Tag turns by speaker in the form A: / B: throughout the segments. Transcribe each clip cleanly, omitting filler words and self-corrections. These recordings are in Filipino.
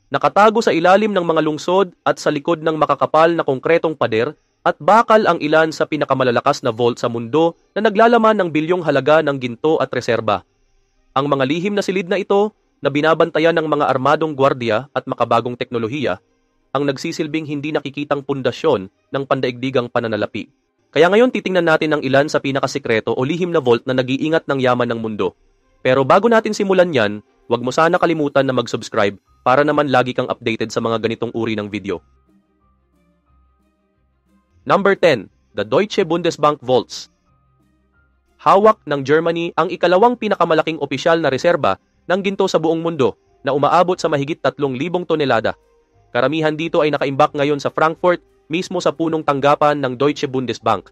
A: Nakatago sa ilalim ng mga lungsod at sa likod ng makakapal na konkretong pader at bakal ang ilan sa pinakamalalakas na vault sa mundo na naglalaman ng bilyong halaga ng ginto at reserba. Ang mga lihim na silid na ito na binabantayan ng mga armadong gwardiya at makabagong teknolohiya ang nagsisilbing hindi nakikitang pundasyon ng pandaigdigang pananalapi. Kaya ngayon titingnan natin ang ilan sa pinakasikreto o lihim na vault na nag-iingat ng yaman ng mundo. Pero bago natin simulan yan, huwag mo sana kalimutan na mag-subscribe para naman lagi kang updated sa mga ganitong uri ng video. Number 10. The Deutsche Bundesbank Vaults. Hawak ng Germany ang ikalawang pinakamalaking opisyal na reserba ng ginto sa buong mundo na umaabot sa mahigit 3,000 tonelada. Karamihan dito ay nakaimbak ngayon sa Frankfurt, mismo sa punong tanggapan ng Deutsche Bundesbank.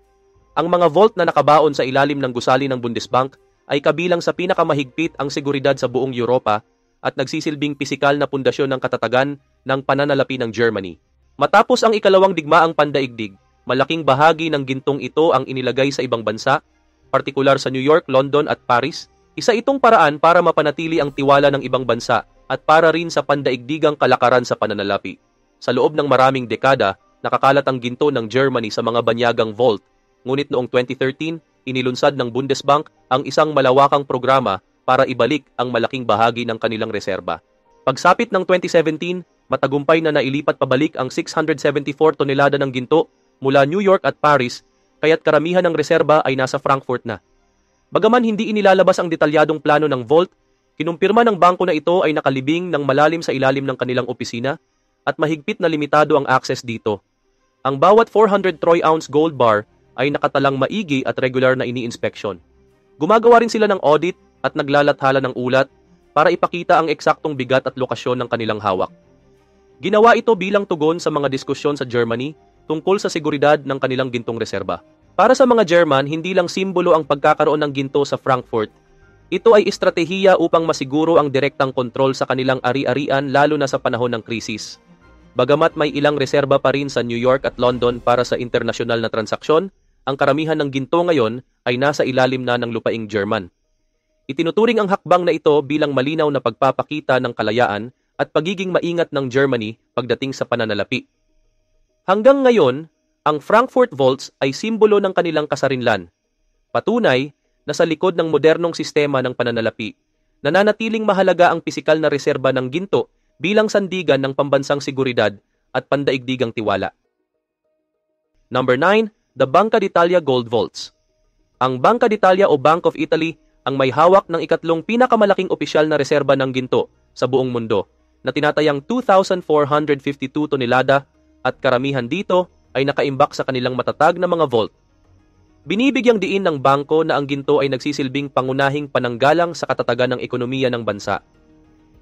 A: Ang mga vault na nakabaon sa ilalim ng gusali ng Bundesbank ay kabilang sa pinakamahigpit ang seguridad sa buong Europa at nagsisilbing pisikal na pundasyon ng katatagan ng pananalapi ng Germany. Matapos ang ikalawang digmaang pandaigdig, malaking bahagi ng gintong ito ang inilagay sa ibang bansa, partikular sa New York, London at Paris. Isa itong paraan para mapanatili ang tiwala ng ibang bansa at para rin sa pandaigdigang kalakaran sa pananalapi. Sa loob ng maraming dekada, nakakalat ang ginto ng Germany sa mga banyagang vault. Ngunit noong 2013, inilunsad ng Bundesbank ang isang malawakang programa para ibalik ang malaking bahagi ng kanilang reserba. Pagsapit ng 2017, matagumpay na nailipat pabalik ang 674 tonelada ng ginto mula New York at Paris, kaya't karamihan ng reserba ay nasa Frankfurt na. Bagaman hindi inilalabas ang detalyadong plano ng vault, kinumpirma ng bangko na ito ay nakalibing ng malalim sa ilalim ng kanilang opisina at mahigpit na limitado ang access dito. Ang bawat 400 troy ounce gold bar ay nakatalang maigi at regular na ini-inspeksyon. Gumagawa rin sila ng audit at naglalathala ng ulat para ipakita ang eksaktong bigat at lokasyon ng kanilang hawak. Ginawa ito bilang tugon sa mga diskusyon sa Germany tungkol sa seguridad ng kanilang gintong reserba. Para sa mga German, hindi lang simbolo ang pagkakaroon ng ginto sa Frankfurt. Ito ay estratehiya upang masiguro ang direktang kontrol sa kanilang ari-arian lalo na sa panahon ng krisis. Bagamat may ilang reserba pa rin sa New York at London para sa internasyonal na transaksyon, ang karamihan ng ginto ngayon ay nasa ilalim na ng lupaing German. Itinuturing ang hakbang na ito bilang malinaw na pagpapakita ng kalayaan at pagiging maingat ng Germany pagdating sa pananalapi. Hanggang ngayon, ang Frankfurt Vaults ay simbolo ng kanilang kasarinlan. Patunay na sa likod ng modernong sistema ng pananalapi, nananatiling mahalaga ang pisikal na reserba ng ginto bilang sandigan ng pambansang seguridad at pandaigdigang tiwala. Number 9. The Banca d'Italia Gold Vaults. Ang Banca d'Italia o Bank of Italy ang may hawak ng ikatlong pinakamalaking opisyal na reserba ng ginto sa buong mundo na tinatayang 2,452 tonelada at karamihan dito ay nakaimbak sa kanilang matatag na mga vault. Binibigyang diin ng bangko na ang ginto ay nagsisilbing pangunahing pananggalang sa katatagan ng ekonomiya ng bansa.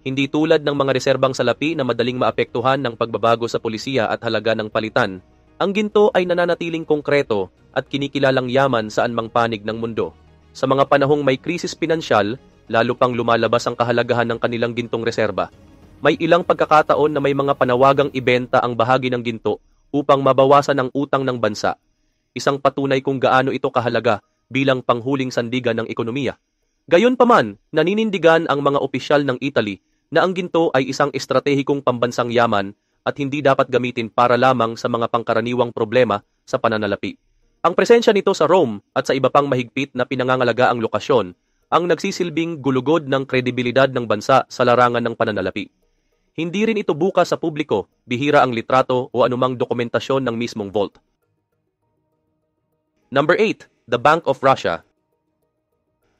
A: Hindi tulad ng mga reserbang salapi na madaling maapektuhan ng pagbabago sa polisiya at halaga ng palitan, ang ginto ay nananatiling konkreto at kinikilalang yaman saan mang panig ng mundo. Sa mga panahong may krisis pinansyal, lalo pang lumalabas ang kahalagahan ng kanilang gintong reserba. May ilang pagkakataon na may mga panawagang ibenta ang bahagi ng ginto upang mabawasan ang utang ng bansa. Isang patunay kung gaano ito kahalaga bilang panghuling sandigan ng ekonomiya. Gayunpaman, naninindigan ang mga opisyal ng Italy na ang ginto ay isang estratehikong pambansang yaman at hindi dapat gamitin para lamang sa mga pangkaraniwang problema sa pananalapi. Ang presensya nito sa Rome at sa iba pang mahigpit na pinangangalagaang lokasyon ang nagsisilbing gulugod ng kredibilidad ng bansa sa larangan ng pananalapi. Hindi rin ito bukas sa publiko, bihira ang litrato o anumang dokumentasyon ng mismong vault. Number 8. The Bank of Russia.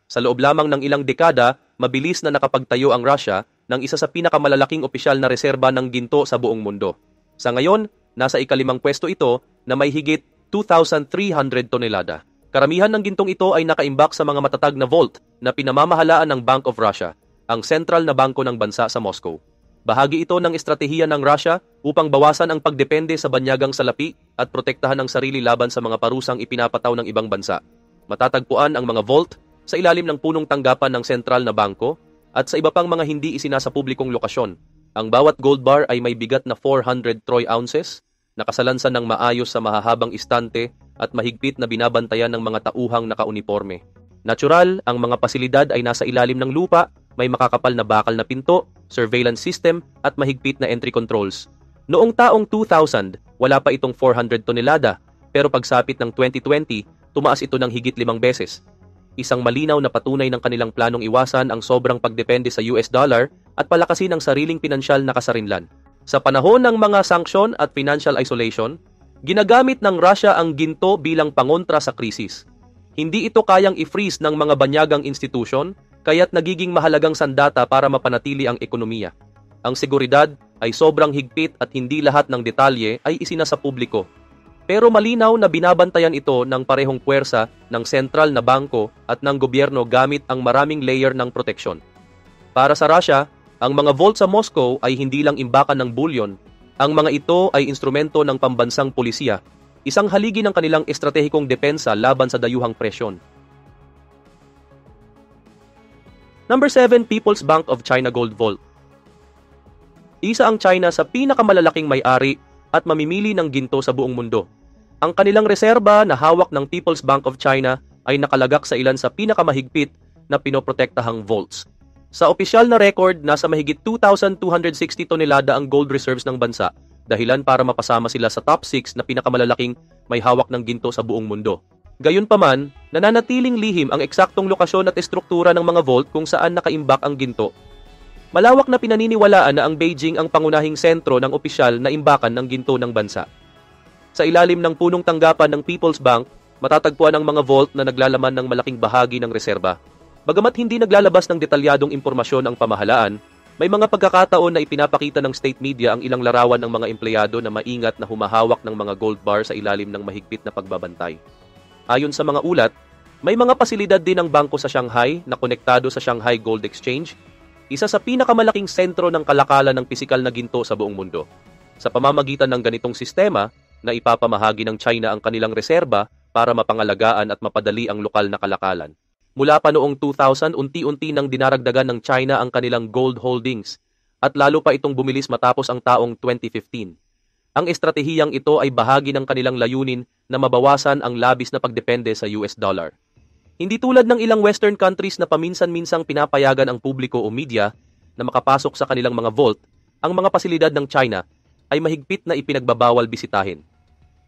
A: Sa loob lamang ng ilang dekada, mabilis na nakapagtayo ang Russia ng isa sa pinakamalalaking opisyal na reserba ng ginto sa buong mundo. Sa ngayon, nasa ikalimang pwesto ito na may higit 2,300 tonelada. Karamihan ng gintong ito ay nakaimbak sa mga matatag na vault na pinamamahalaan ng Bank of Russia, ang sentral na bangko ng bansa sa Moscow. Bahagi ito ng estratehiya ng Russia upang bawasan ang pagdepende sa banyagang salapi at protektahan ang sarili laban sa mga parusang ipinapataw ng ibang bansa. Matatagpuan ang mga vault sa ilalim ng punong tanggapan ng sentral na bangko at sa iba pang mga hindi isinasa publikong lokasyon. Ang bawat gold bar ay may bigat na 400 troy ounces, nakasalansan ng maayos sa mahahabang istante at mahigpit na binabantayan ng mga tauhang nakauniporme. Natural, ang mga pasilidad ay nasa ilalim ng lupa may makakapal na bakal na pinto, surveillance system at mahigpit na entry controls. Noong taong 2000, wala pa itong 400 tonelada, pero pagsapit ng 2020, tumaas ito ng higit 5 beses. Isang malinaw na patunay ng kanilang planong iwasan ang sobrang pagdepende sa US dollar at palakasin ang sariling pinansyal na kasarinlan. Sa panahon ng mga sanksyon at financial isolation, ginagamit ng Russia ang ginto bilang pangontra sa krisis. Hindi ito kayang i-freeze ng mga banyagang institusyon, kaya't nagiging mahalagang sandata para mapanatili ang ekonomiya. Ang seguridad ay sobrang higpit at hindi lahat ng detalye ay isinasa publiko. Pero malinaw na binabantayan ito ng parehong puwersa ng sentral na bangko at ng gobyerno gamit ang maraming layer ng proteksyon. Para sa Russia, ang mga vault sa Moscow ay hindi lang imbakan ng bulyon. Ang mga ito ay instrumento ng pambansang pulisya, isang haligi ng kanilang estratehikong depensa laban sa dayuhang presyon. Number 7, People's Bank of China Gold Vault. Isa ang China sa pinakamalalaking may-ari at mamimili ng ginto sa buong mundo. Ang kanilang reserba na hawak ng People's Bank of China ay nakalagak sa ilan sa pinakamahigpit na pinoprotektahang vaults. Sa opisyal na record, nasa mahigit 2,260 tonelada ang gold reserves ng bansa, dahilan para mapasama sila sa top 6 na pinakamalalaking may hawak ng ginto sa buong mundo. Gayunpaman, nananatiling lihim ang eksaktong lokasyon at estruktura ng mga vault kung saan nakaimbak ang ginto. Malawak na pinaniniwalaan na ang Beijing ang pangunahing sentro ng opisyal na imbakan ng ginto ng bansa. Sa ilalim ng punong tanggapan ng People's Bank, matatagpuan ang mga vault na naglalaman ng malaking bahagi ng reserba. Bagamat hindi naglalabas ng detalyadong impormasyon ang pamahalaan, may mga pagkakataon na ipinapakita ng state media ang ilang larawan ng mga empleyado na maingat na humahawak ng mga gold bar sa ilalim ng mahigpit na pagbabantay. Ayon sa mga ulat, may mga pasilidad din ng bangko sa Shanghai na konektado sa Shanghai Gold Exchange, isa sa pinakamalaking sentro ng kalakalan ng pisikal na ginto sa buong mundo. Sa pamamagitan ng ganitong sistema, na ipapamahagi ng China ang kanilang reserba para mapangalagaan at mapadali ang lokal na kalakalan. Mula pa noong 2000, unti-unti nang dinaragdagan ng China ang kanilang gold holdings at lalo pa itong bumilis matapos ang taong 2015. Ang estratehiyang ito ay bahagi ng kanilang layunin na mabawasan ang labis na pagdepende sa US dollar. Hindi tulad ng ilang Western countries na paminsan-minsang pinapayagan ang publiko o media na makapasok sa kanilang mga vault, ang mga pasilidad ng China ay mahigpit na ipinagbabawal bisitahin.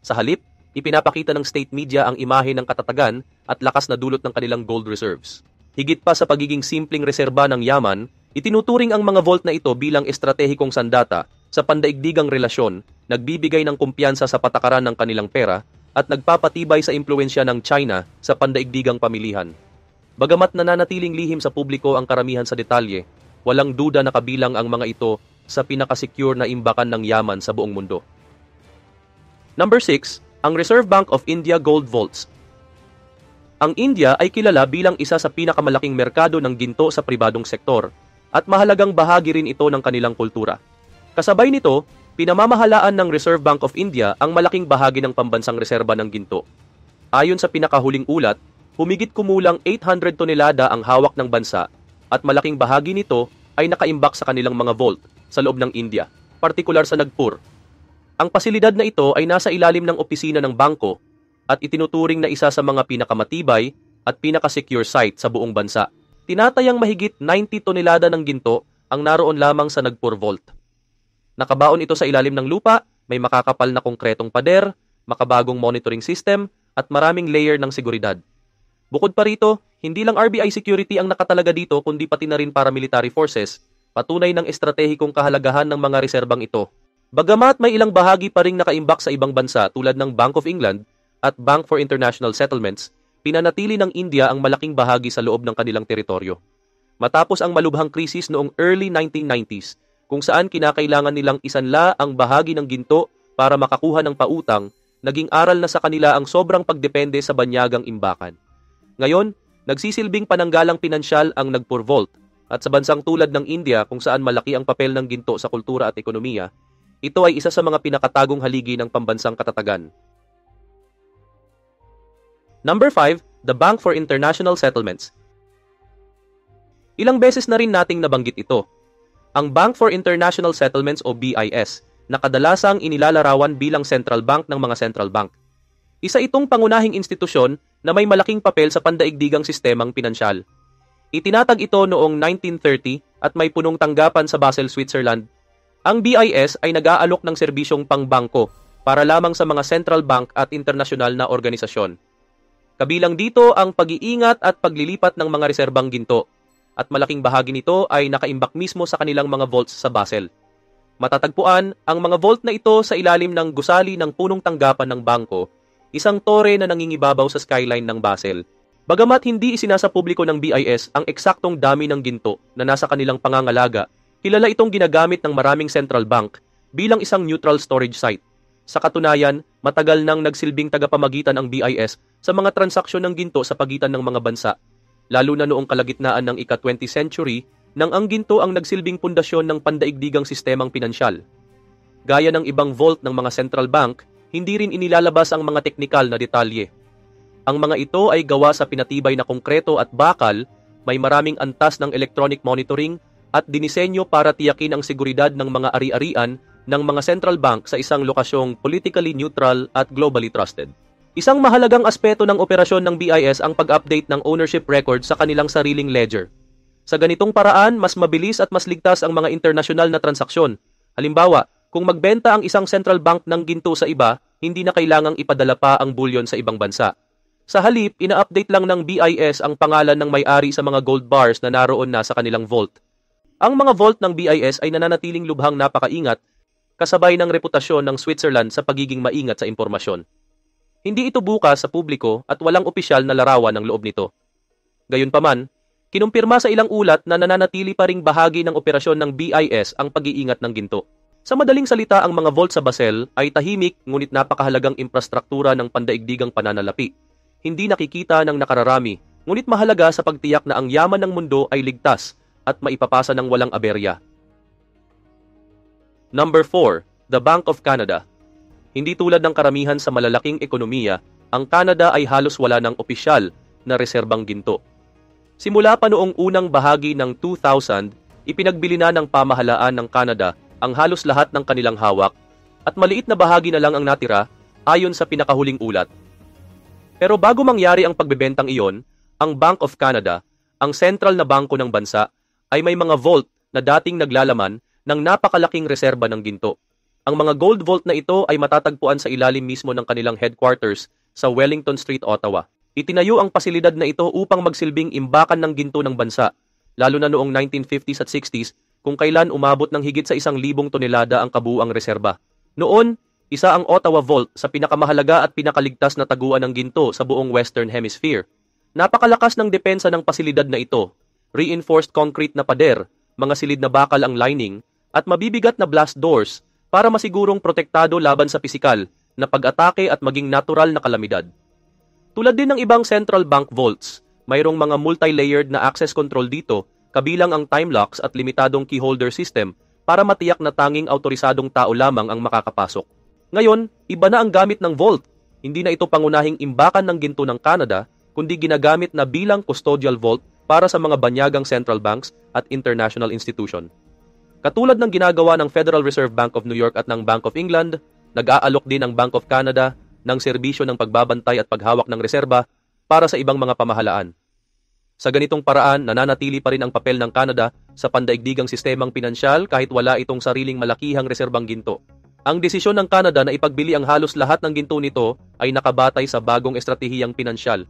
A: Sa halip, ipinapakita ng state media ang imahe ng katatagan at lakas na dulot ng kanilang gold reserves. Higit pa sa pagiging simpleng reserba ng yaman, itinuturing ang mga vault na ito bilang estratehikong sandata sa pandaigdigang relasyon, nagbibigay ng kumpiyansa sa patakaran ng kanilang pera at nagpapatibay sa impluensya ng China sa pandaigdigang pamilihan. Bagamat nananatiling lihim sa publiko ang karamihan sa detalye, walang duda na kabilang ang mga ito sa pinakasecure na imbakan ng yaman sa buong mundo. Number 6, ang Reserve Bank of India Gold Vaults. Ang India ay kilala bilang isa sa pinakamalaking merkado ng ginto sa pribadong sektor at mahalagang bahagi rin ito ng kanilang kultura. Kasabay nito, pinamamahalaan ng Reserve Bank of India ang malaking bahagi ng pambansang reserba ng ginto. Ayon sa pinakahuling ulat, humigit kumulang 800 tonelada ang hawak ng bansa at malaking bahagi nito ay nakaimbak sa kanilang mga vault sa loob ng India, partikular sa Nagpur. Ang pasilidad na ito ay nasa ilalim ng opisina ng bangko at itinuturing na isa sa mga pinakamatibay at pinakasecure site sa buong bansa. Tinatayang mahigit 90 tonelada ng ginto ang naroon lamang sa Nagpur Vault. Nakabaon ito sa ilalim ng lupa, may makakapal na konkretong pader, makabagong monitoring system, at maraming layer ng seguridad. Bukod pa rito, hindi lang RBI security ang nakatalaga dito kundi pati na rin paramilitary forces, patunay ng estratehikong kahalagahan ng mga reserbang ito. Bagamat may ilang bahagi pa ring nakaimbak sa ibang bansa tulad ng Bank of England at Bank for International Settlements, pinanatili ng India ang malaking bahagi sa loob ng kanilang teritoryo. Matapos ang malubhang krisis noong early 1990s, kung saan kinakailangan nilang isanla ang bahagi ng ginto para makakuha ng pautang, naging aral na sa kanila ang sobrang pagdepende sa banyagang imbakan. Ngayon, nagsisilbing pananggalang pinansyal ang Nagpur Vault, at sa bansang tulad ng India kung saan malaki ang papel ng ginto sa kultura at ekonomiya, ito ay isa sa mga pinakatagong haligi ng pambansang katatagan. Number 5, the Bank for International Settlements. Ilang beses na rin nating nabanggit ito. Ang Bank for International Settlements o BIS, na kadalasang inilalarawan bilang central bank ng mga central bank. Isa itong pangunahing institusyon na may malaking papel sa pandaigdigang sistemang pinansyal. Itinatag ito noong 1930 at may punong tanggapan sa Basel, Switzerland. Ang BIS ay nag-aalok ng serbisyong pangbangko para lamang sa mga central bank at internasyonal na organisasyon. Kabilang dito ang pag-iingat at paglilipat ng mga reserbang ginto, at malaking bahagi nito ay nakaimbak mismo sa kanilang mga vaults sa Basel. Matatagpuan ang mga vault na ito sa ilalim ng gusali ng punong tanggapan ng bangko, isang tore na nangingibabaw sa skyline ng Basel. Bagamat hindi isinasa publiko ng BIS ang eksaktong dami ng ginto na nasa kanilang pangangalaga, kilala itong ginagamit ng maraming central bank bilang isang neutral storage site. Sa katunayan, matagal nang nagsilbing tagapamagitan ang BIS sa mga transaksyon ng ginto sa pagitan ng mga bansa, lalo na noong kalagitnaan ng ika-20th century nang ang ginto ang nagsilbing pundasyon ng pandaigdigang sistemang pinansyal. Gaya ng ibang vault ng mga central bank, hindi rin inilalabas ang mga teknikal na detalye. Ang mga ito ay gawa sa pinatibay na konkreto at bakal, may maraming antas ng electronic monitoring at dinisenyo para tiyakin ang seguridad ng mga ari-arian ng mga central bank sa isang lokasyong politically neutral at globally trusted. Isang mahalagang aspeto ng operasyon ng BIS ang pag-update ng ownership record sa kanilang sariling ledger. Sa ganitong paraan, mas mabilis at mas ligtas ang mga internasyonal na transaksyon. Halimbawa, kung magbenta ang isang central bank ng ginto sa iba, hindi na kailangang ipadala pa ang bulyon sa ibang bansa. Sa halip, ina-update lang ng BIS ang pangalan ng may-ari sa mga gold bars na naroon na sa kanilang vault. Ang mga vault ng BIS ay nananatiling lubhang napakaingat, kasabay ng reputasyon ng Switzerland sa pagiging maingat sa impormasyon. Hindi ito bukas sa publiko at walang opisyal na larawan ng loob nito. Gayunpaman, kinumpirma sa ilang ulat na nananatili pa ring bahagi ng operasyon ng BIS ang pag-iingat ng ginto. Sa madaling salita, ang mga vault sa Basel ay tahimik ngunit napakahalagang infrastruktura ng pandaigdigang pananalapi. Hindi nakikita ng nakararami, ngunit mahalaga sa pagtiyak na ang yaman ng mundo ay ligtas at maipapasa ng walang aberya. Number 4. The Bank of Canada. Hindi tulad ng karamihan sa malalaking ekonomiya, ang Canada ay halos wala ng opisyal na reserbang ginto. Simula pa noong unang bahagi ng 2000, ipinagbili na ng pamahalaan ng Canada ang halos lahat ng kanilang hawak at maliit na bahagi na lang ang natira ayon sa pinakahuling ulat. Pero bago mangyari ang pagbebentang iyon, ang Bank of Canada, ang sentral na bangko ng bansa, ay may mga vault na dating naglalaman ng napakalaking reserba ng ginto. Ang mga gold vault na ito ay matatagpuan sa ilalim mismo ng kanilang headquarters sa Wellington Street, Ottawa. Itinayo ang pasilidad na ito upang magsilbing imbakan ng ginto ng bansa, lalo na noong 1950s at 60s kung kailan umabot ng higit sa 1,000 tonelada ang kabuuang reserba. Noon, isa ang Ottawa Vault sa pinakamahalaga at pinakaligtas na taguan ng ginto sa buong Western Hemisphere. Napakalakas ng depensa ng pasilidad na ito, reinforced concrete na pader, mga silid na bakal ang lining, at mabibigat na blast doors para masigurong protektado laban sa pisikal na pag-atake at maging natural na kalamidad. Tulad din ng ibang central bank vaults, mayroong mga multi-layered na access control dito, kabilang ang time locks at limitadong keyholder system para matiyak na tanging autorisadong tao lamang ang makakapasok. Ngayon, iba na ang gamit ng vault. Hindi na ito pangunahing imbakan ng ginto ng Canada, kundi ginagamit na bilang custodial vault para sa mga banyagang central banks at international institution. Katulad ng ginagawa ng Federal Reserve Bank of New York at ng Bank of England, nag-aalok din ang Bank of Canada ng serbisyo ng pagbabantay at paghawak ng reserba para sa ibang mga pamahalaan. Sa ganitong paraan, nananatili pa rin ang papel ng Canada sa pandaigdigang sistemang pinansyal kahit wala itong sariling malakihang reserbang ginto. Ang desisyon ng Canada na ipagbili ang halos lahat ng ginto nito ay nakabatay sa bagong estratehiyang pinansyal.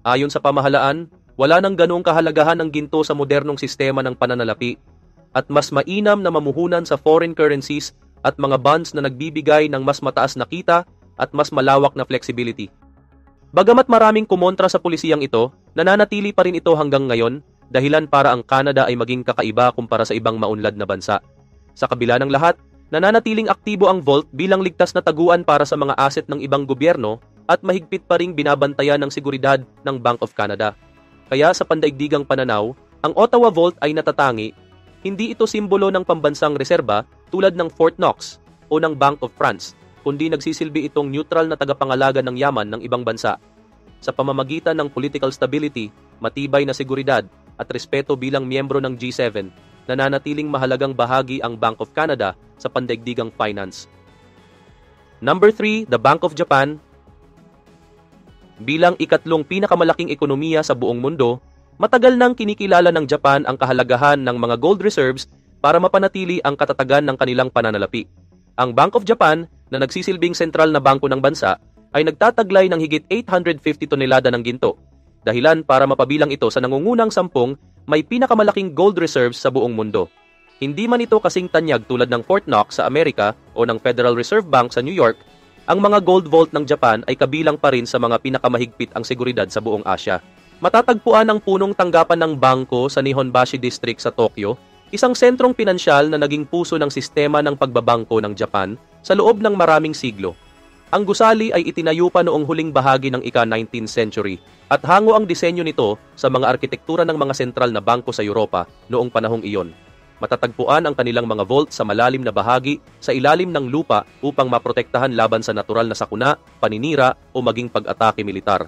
A: Ayon sa pamahalaan, wala nang ganoong kahalagahan ang ginto sa modernong sistema ng pananalapi at mas mainam na mamuhunan sa foreign currencies at mga bonds na nagbibigay ng mas mataas na kita at mas malawak na flexibility. Bagamat maraming kumontra sa pulisiyang ito, nananatili pa rin ito hanggang ngayon, dahilan para ang Canada ay maging kakaiba kumpara sa ibang maunlad na bansa. Sa kabila ng lahat, nananatiling aktibo ang vault bilang ligtas na taguan para sa mga asset ng ibang gobyerno at mahigpit pa ring binabantayan ng seguridad ng Bank of Canada. Kaya sa pandaigdigang pananaw, ang Ottawa Vault ay natatangi, hindi ito simbolo ng pambansang reserba tulad ng Fort Knox o ng Bank of France, kundi nagsisilbi itong neutral na tagapangalaga ng yaman ng ibang bansa. Sa pamamagitan ng political stability, matibay na seguridad at respeto bilang miyembro ng G7, nananatiling mahalagang bahagi ang Bank of Canada sa pandaigdigang finance. Number 3, the Bank of Japan. Bilang ikatlong pinakamalaking ekonomiya sa buong mundo, Matagal nang kinikilala ng Japan ang kahalagahan ng mga gold reserves para mapanatili ang katatagan ng kanilang pananalapi. Ang Bank of Japan, na nagsisilbing sentral na bangko ng bansa, ay nagtataglay ng higit 850 tonelada ng ginto. Dahilan para mapabilang ito sa nangungunang 10 may pinakamalaking gold reserves sa buong mundo. Hindi man ito kasing tanyag tulad ng Fort Knox sa Amerika o ng Federal Reserve Bank sa New York, ang mga gold vault ng Japan ay kabilang pa rin sa mga pinakamahigpit ang seguridad sa buong Asya. Matatagpuan ang punong tanggapan ng bangko sa Nihonbashi District sa Tokyo, isang sentrong pinansyal na naging puso ng sistema ng pagbabangko ng Japan sa loob ng maraming siglo. Ang gusali ay itinayo pa noong huling bahagi ng ika-19th century at hango ang disenyo nito sa mga arkitektura ng mga sentral na bangko sa Europa noong panahong iyon. Matatagpuan ang kanilang mga vault sa malalim na bahagi sa ilalim ng lupa upang maprotektahan laban sa natural na sakuna, paninira o maging pag-atake militar.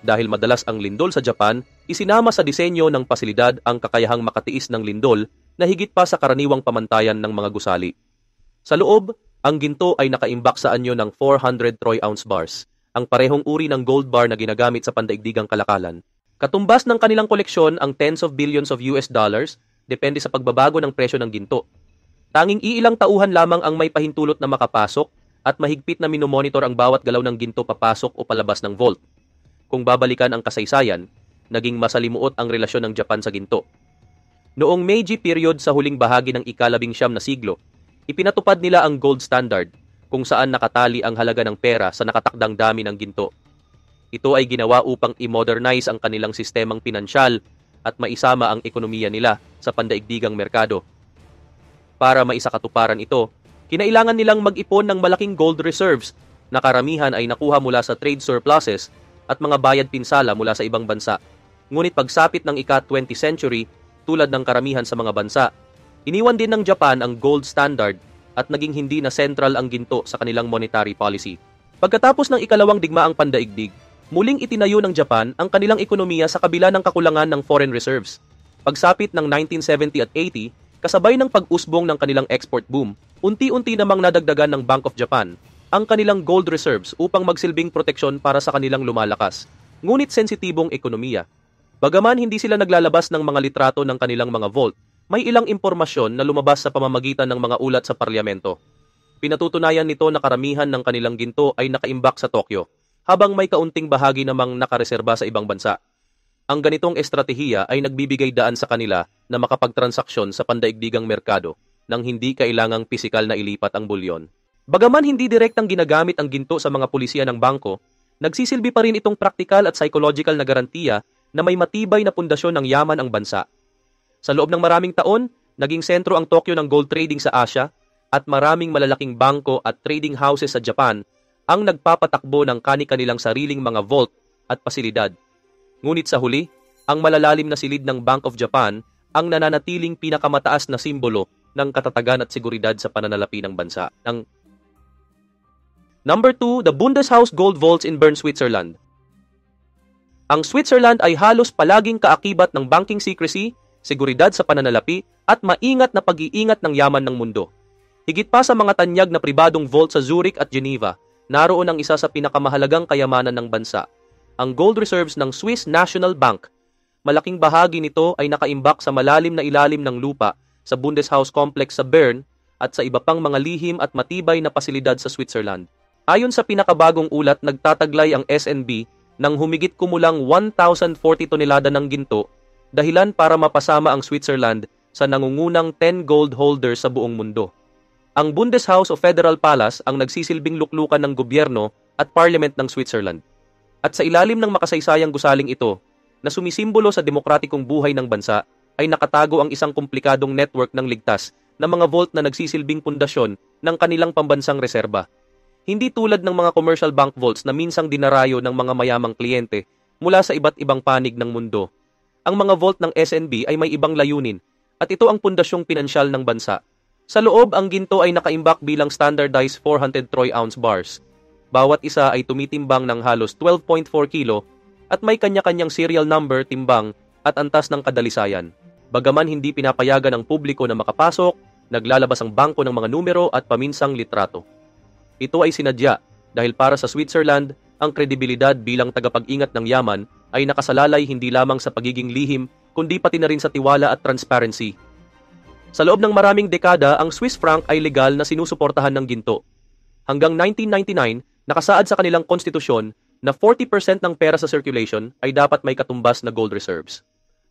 A: Dahil madalas ang lindol sa Japan, isinama sa disenyo ng pasilidad ang kakayahang makatiis ng lindol na higit pa sa karaniwang pamantayan ng mga gusali. Sa loob, ang ginto ay nakaimbak sa anyo ng 400 troy ounce bars, ang parehong uri ng gold bar na ginagamit sa pandaigdigang kalakalan. Katumbas ng kanilang koleksyon ang tens of billions of US dollars, depende sa pagbabago ng presyo ng ginto. Tanging iilang tauhan lamang ang may pahintulot na makapasok at mahigpit na minomonitor ang bawat galaw ng ginto papasok o palabas ng vault. Kung babalikan ang kasaysayan, naging masalimuot ang relasyon ng Japan sa ginto. Noong Meiji period sa huling bahagi ng ika-19 na siglo, ipinatupad nila ang gold standard kung saan nakatali ang halaga ng pera sa nakatakdang dami ng ginto. Ito ay ginawa upang i-modernize ang kanilang sistemang pinansyal at maisama ang ekonomiya nila sa pandaigdigang merkado. Para maisakatuparan ito, kinailangan nilang mag-ipon ng malaking gold reserves na karamihan ay nakuha mula sa trade surpluses at mga bayad pinsala mula sa ibang bansa. Ngunit pagsapit ng ika-20th century, tulad ng karamihan sa mga bansa, iniwan din ng Japan ang gold standard at naging hindi na central ang ginto sa kanilang monetary policy. Pagkatapos ng ikalawang digmaang pandaigdig, muling itinayo ng Japan ang kanilang ekonomiya sa kabila ng kakulangan ng foreign reserves. Pagsapit ng 1970 at 80, kasabay ng pag-usbong ng kanilang export boom, unti-unti namang nadagdagan ng Bank of Japan ang kanilang gold reserves upang magsilbing proteksyon para sa kanilang lumalakas, ngunit sensitibong ekonomiya. Bagaman hindi sila naglalabas ng mga litrato ng kanilang mga vault, may ilang impormasyon na lumabas sa pamamagitan ng mga ulat sa parlamento. Pinatutunayan nito na karamihan ng kanilang ginto ay nakaimbak sa Tokyo, habang may kaunting bahagi namang nakareserba sa ibang bansa. Ang ganitong estratehiya ay nagbibigay daan sa kanila na makapagtransaksyon sa pandaigdigang merkado nang hindi kailangang pisikal na ilipat ang bulyon. Bagaman hindi direktang ginagamit ang ginto sa mga pulisiya ng bangko, nagsisilbi pa rin itong praktikal at psychological na garantiya na may matibay na pundasyon ng yaman ang bansa. Sa loob ng maraming taon, naging sentro ang Tokyo ng gold trading sa Asya at maraming malalaking bangko at trading houses sa Japan ang nagpapatakbo ng kani-kanilang sariling mga vault at pasilidad. Ngunit sa huli, ang malalalim na silid ng Bank of Japan ang nananatiling pinakamataas na simbolo ng katatagan at seguridad sa pananalapi ng bansa. Number 2, the Bundeshaus Gold Vaults in Bern, Switzerland. Ang Switzerland ay halos palaging kaakibat ng banking secrecy, seguridad sa pananalapi, at maingat na pag-iingat ng yaman ng mundo. Higit pa sa mga tanyag na pribadong vault sa Zurich at Geneva, naroon ang isa sa pinakamahalagang kayamanan ng bansa, ang gold reserves ng Swiss National Bank. Malaking bahagi nito ay nakaimbak sa malalim na ilalim ng lupa sa Bundeshaus Complex sa Bern at sa iba pang mga lihim at matibay na pasilidad sa Switzerland. Ayon sa pinakabagong ulat, nagtataglay ang SNB ng humigit kumulang 1,040 tonelada ng ginto, dahilan para mapasama ang Switzerland sa nangungunang 10 gold holders sa buong mundo. Ang Bundeshaus o Federal Palace ang nagsisilbing luklukan ng gobyerno at parliament ng Switzerland. At sa ilalim ng makasaysayang gusaling ito, na sumisimbolo sa demokratikong buhay ng bansa, ay nakatago ang isang komplikadong network ng ligtas na mga vault na nagsisilbing pundasyon ng kanilang pambansang reserba. Hindi tulad ng mga commercial bank vaults na minsang dinarayo ng mga mayamang kliyente mula sa iba't ibang panig ng mundo. Ang mga vault ng SNB ay may ibang layunin at ito ang pundasyong pinansyal ng bansa. Sa loob, ang ginto ay nakaimbak bilang standardized 400 troy ounce bars. Bawat isa ay tumitimbang ng halos 12.4 kilo at may kanya-kanyang serial number, timbang at antas ng kadalisayan. Bagaman hindi pinapayagan ng publiko na makapasok, naglalabas ang bangko ng mga numero at paminsang litrato. Ito ay sinadya dahil para sa Switzerland, ang kredibilidad bilang tagapag-ingat ng yaman ay nakasalalay hindi lamang sa pagiging lihim kundi pati na rin sa tiwala at transparency. Sa loob ng maraming dekada, ang Swiss franc ay legal na sinusuportahan ng ginto. Hanggang 1999, nakasaad sa kanilang konstitusyon na 40% ng pera sa circulation ay dapat may katumbas na gold reserves.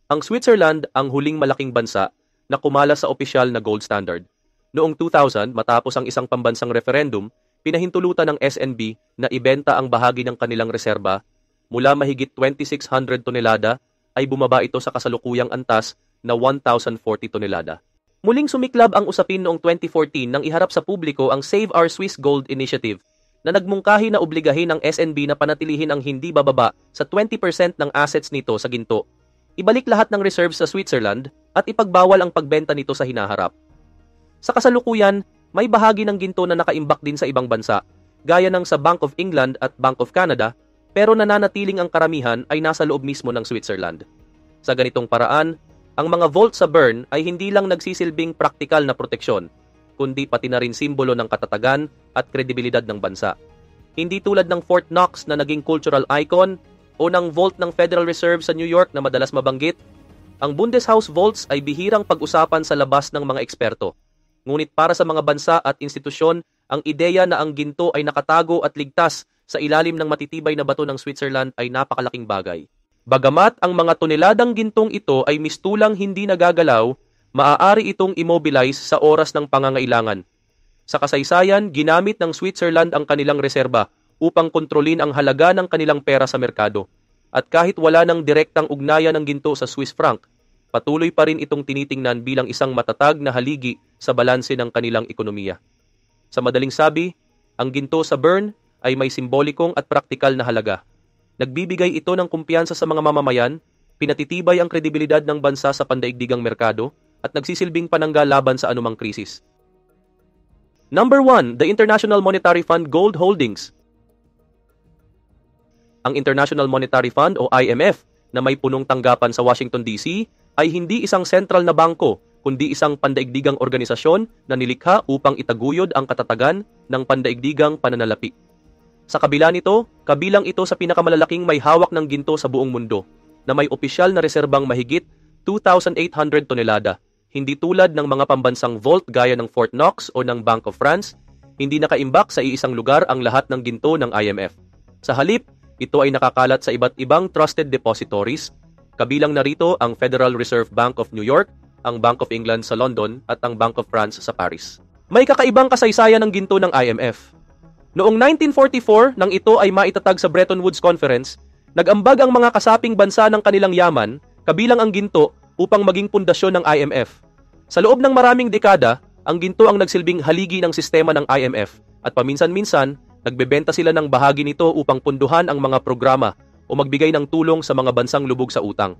A: Ang Switzerland ang huling malaking bansa na kumala sa opisyal na gold standard. Noong 2000, matapos ang isang pambansang referendum, pinahintulutan ng SNB na ibenta ang bahagi ng kanilang reserba mula mahigit 2,600 tonelada ay bumaba ito sa kasalukuyang antas na 1,040 tonelada. Muling sumiklab ang usapin noong 2014 nang iharap sa publiko ang Save Our Swiss Gold Initiative na nagmungkahi na obligahin ng SNB na panatilihin ang hindi bababa sa 20% ng assets nito sa ginto. Ibalik lahat ng reserves sa Switzerland at ipagbawal ang pagbenta nito sa hinaharap. Sa kasalukuyan, may bahagi ng ginto na nakaimbak din sa ibang bansa, gaya ng sa Bank of England at Bank of Canada, pero nananatiling ang karamihan ay nasa loob mismo ng Switzerland. Sa ganitong paraan, ang mga vault sa Bern ay hindi lang nagsisilbing praktikal na proteksyon, kundi pati na rin simbolo ng katatagan at kredibilidad ng bansa. Hindi tulad ng Fort Knox na naging cultural icon o ng vault ng Federal Reserve sa New York na madalas mabanggit, ang Bundeshaus vaults ay bihirang pag-usapan sa labas ng mga eksperto. Ngunit para sa mga bansa at institusyon, ang ideya na ang ginto ay nakatago at ligtas sa ilalim ng matitibay na bato ng Switzerland ay napakalaking bagay. Bagamat ang mga toneladang gintong ito ay mistulang hindi nagagalaw, maaari itong immobilize sa oras ng pangangailangan. Sa kasaysayan, ginamit ng Switzerland ang kanilang reserba upang kontrolin ang halaga ng kanilang pera sa merkado. At kahit wala ng direktang ugnayan ng ginto sa Swiss franc, patuloy pa rin itong tinitingnan bilang isang matatag na haligi sa balanse ng kanilang ekonomiya. Sa madaling sabi, ang ginto sa Bern ay may simbolikong at praktikal na halaga. Nagbibigay ito ng kumpiyansa sa mga mamamayan, pinatitibay ang kredibilidad ng bansa sa pandaigdigang merkado, at nagsisilbing panangga laban sa anumang krisis. Number 1, the International Monetary Fund Gold Holdings. Ang International Monetary Fund o IMF na may punong tanggapan sa Washington DC ay hindi isang sentral na bangko, kundi isang pandaigdigang organisasyon na nilikha upang itaguyod ang katatagan ng pandaigdigang pananalapi. Sa kabila nito, kabilang ito sa pinakamalalaking may hawak ng ginto sa buong mundo, na may opisyal na reserbang mahigit 2,800 tonelada. Hindi tulad ng mga pambansang vault gaya ng Fort Knox o ng Bank of France, hindi nakaimbak sa iisang lugar ang lahat ng ginto ng IMF. Sa halip, ito ay nakakalat sa iba't ibang trusted depositories, kabilang narito ang Federal Reserve Bank of New York, ang Bank of England sa London at ang Bank of France sa Paris. May kakaibang kasaysayan ng ginto ng IMF. Noong 1944, nang ito ay maitatag sa Bretton Woods Conference, nag-ambag ang mga kasaping bansa ng kanilang yaman, kabilang ang ginto, upang maging pundasyon ng IMF. Sa loob ng maraming dekada, ang ginto ang nagsilbing haligi ng sistema ng IMF at paminsan-minsan, nagbebenta sila ng bahagi nito upang punduhan ang mga programa o magbigay ng tulong sa mga bansang lubog sa utang.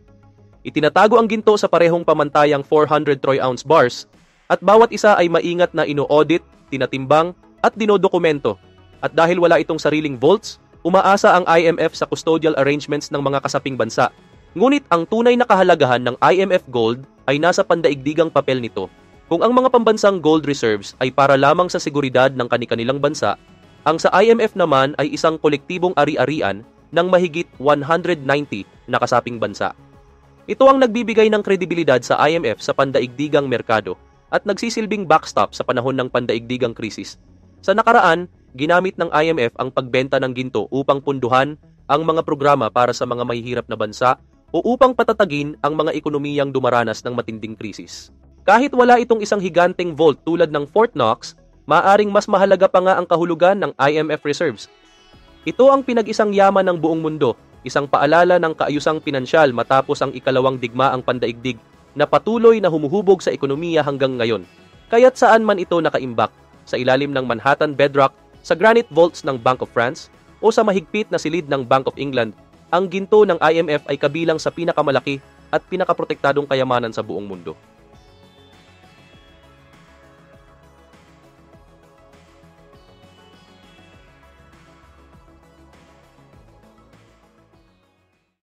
A: Itinatago ang ginto sa parehong pamantayang 400 troy ounce bars at bawat isa ay maingat na ino-audit, tinatimbang at dinodokumento. At dahil wala itong sariling vaults, umaasa ang IMF sa custodial arrangements ng mga kasaping bansa. Ngunit ang tunay na kahalagahan ng IMF Gold ay nasa pandaigdigang papel nito. Kung ang mga pambansang gold reserves ay para lamang sa seguridad ng kani-kanilang bansa, ang sa IMF naman ay isang kolektibong ari-arian ng mahigit 190 na kasaping bansa. Ito ang nagbibigay ng kredibilidad sa IMF sa pandaigdigang merkado at nagsisilbing backstop sa panahon ng pandaigdigang krisis. Sa nakaraan, ginamit ng IMF ang pagbenta ng ginto upang punduhan ang mga programa para sa mga mahihirap na bansa o upang patatagin ang mga ekonomiyang dumaranas ng matinding krisis. Kahit wala itong isang higanteng vault tulad ng Fort Knox, maaring mas mahalaga pa nga ang kahulugan ng IMF reserves. Ito ang pinag-isang yaman ng buong mundo, isang paalala ng kaayusang pinansyal matapos ang ikalawang digmaang pandaigdig na patuloy na humuhubog sa ekonomiya hanggang ngayon. Kaya't saan man ito nakaimbak, sa ilalim ng Manhattan bedrock, sa granite vaults ng Bank of France o sa mahigpit na silid ng Bank of England, ang ginto ng IMF ay kabilang sa pinakamalaki at pinakaprotektadong kayamanan sa buong mundo.